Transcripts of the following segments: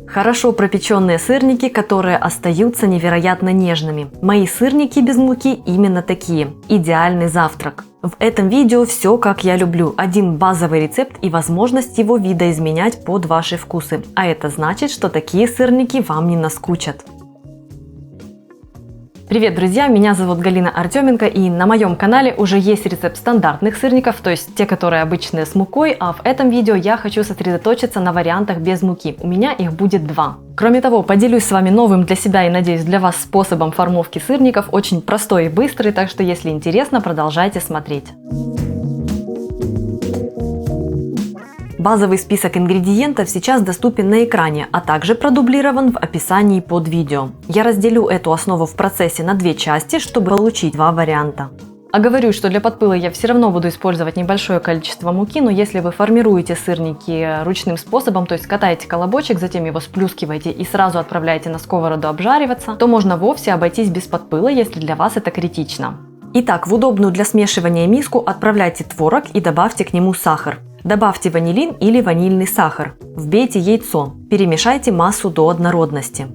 Хорошо пропеченные сырники, которые остаются невероятно нежными. Мои сырники без муки именно такие. Идеальный завтрак. В этом видео все как я люблю. Один базовый рецепт и возможность его видоизменять под ваши вкусы. А это значит, что такие сырники вам не наскучат. Привет, друзья! Меня зовут Галина Артеменко, и на моем канале уже есть рецепт стандартных сырников, то есть те, которые обычные с мукой, а в этом видео я хочу сосредоточиться на вариантах без муки. У меня их будет два. Кроме того, поделюсь с вами новым для себя и, надеюсь, для вас способом формовки сырников, очень простой и быстрый, так что если интересно, продолжайте смотреть. Базовый список ингредиентов сейчас доступен на экране, а также продублирован в описании под видео. Я разделю эту основу в процессе на две части, чтобы получить два варианта. Оговорюсь, что для подпыла я все равно буду использовать небольшое количество муки, но если вы формируете сырники ручным способом, то есть катаете колобочек, затем его сплюскиваете и сразу отправляете на сковороду обжариваться, то можно вовсе обойтись без подпыла, если для вас это критично. Итак, в удобную для смешивания миску отправляйте творог и добавьте к нему сахар. Добавьте ванилин или ванильный сахар. Вбейте яйцо. Перемешайте массу до однородности.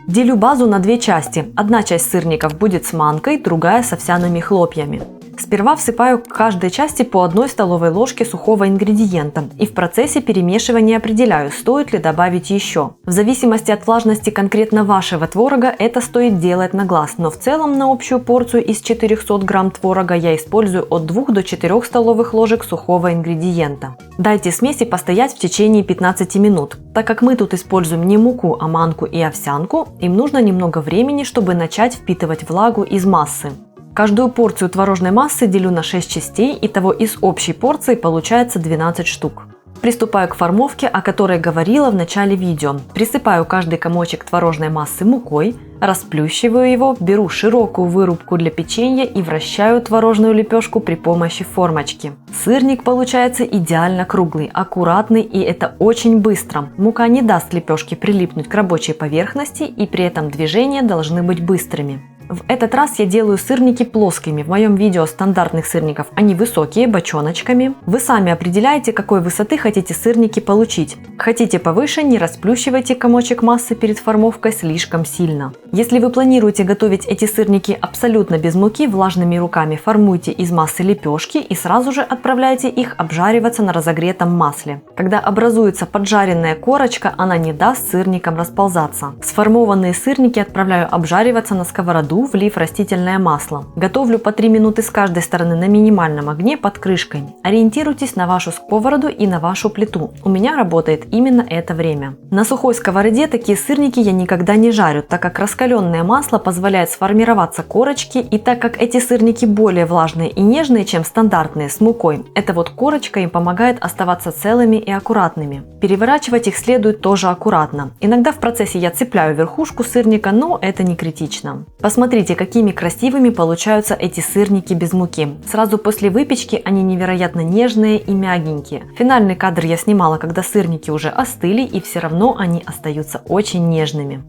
Делю базу на две части. Одна часть сырников будет с манкой, другая с овсяными хлопьями. Сперва всыпаю к каждой части по 1 столовой ложке сухого ингредиента и в процессе перемешивания определяю, стоит ли добавить еще. В зависимости от влажности конкретно вашего творога это стоит делать на глаз, но в целом на общую порцию из 400 грамм творога я использую от 2 до 4 столовых ложек сухого ингредиента. Дайте смеси постоять в течение 15 минут. Так как мы тут используем не муку, а манку и овсянку, им нужно немного времени, чтобы начать впитывать влагу из массы. Каждую порцию творожной массы делю на 6 частей, итого из общей порции получается 12 штук. Приступаю к формовке, о которой говорила в начале видео. Присыпаю каждый комочек творожной массы мукой, расплющиваю его, беру широкую вырубку для печенья и вращаю творожную лепешку при помощи формочки. Сырник получается идеально круглый, аккуратный, и это очень быстро. Мука не даст лепешке прилипнуть к рабочей поверхности, и при этом движения должны быть быстрыми. В этот раз я делаю сырники плоскими. В моем видео стандартных сырников они высокие, бочоночками. Вы сами определяете, какой высоты хотите сырники получить. Хотите повыше, не расплющивайте комочек массы перед формовкой слишком сильно. Если вы планируете готовить эти сырники абсолютно без муки, влажными руками формуйте из массы лепешки и сразу же отправляйте их обжариваться на разогретом масле. Когда образуется поджаренная корочка, она не даст сырникам расползаться. Сформованные сырники отправляю обжариваться на сковороду, влив растительное масло. Готовлю по 3 минуты с каждой стороны на минимальном огне под крышкой. Ориентируйтесь на вашу сковороду и на вашу плиту. У меня работает именно это время. На сухой сковороде такие сырники я никогда не жарю, так как раскаленное масло позволяет сформироваться корочки, и так как эти сырники более влажные и нежные, чем стандартные с мукой, эта вот корочка им помогает оставаться целыми и аккуратными. Переворачивать их следует тоже аккуратно. Иногда в процессе я цепляю верхушку сырника, но это не критично. Посмотрите, какими красивыми получаются эти сырники без муки. Сразу после выпечки они невероятно нежные и мягенькие. Финальный кадр я снимала, когда сырники уже остыли, и все равно они остаются очень нежными.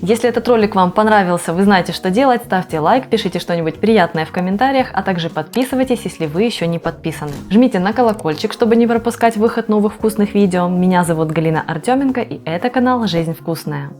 Если этот ролик вам понравился, вы знаете, что делать, ставьте лайк, пишите что-нибудь приятное в комментариях, а также подписывайтесь, если вы еще не подписаны. Жмите на колокольчик, чтобы не пропускать выход новых вкусных видео. Меня зовут Галина Артеменко, и это канал «Жизнь вкусная».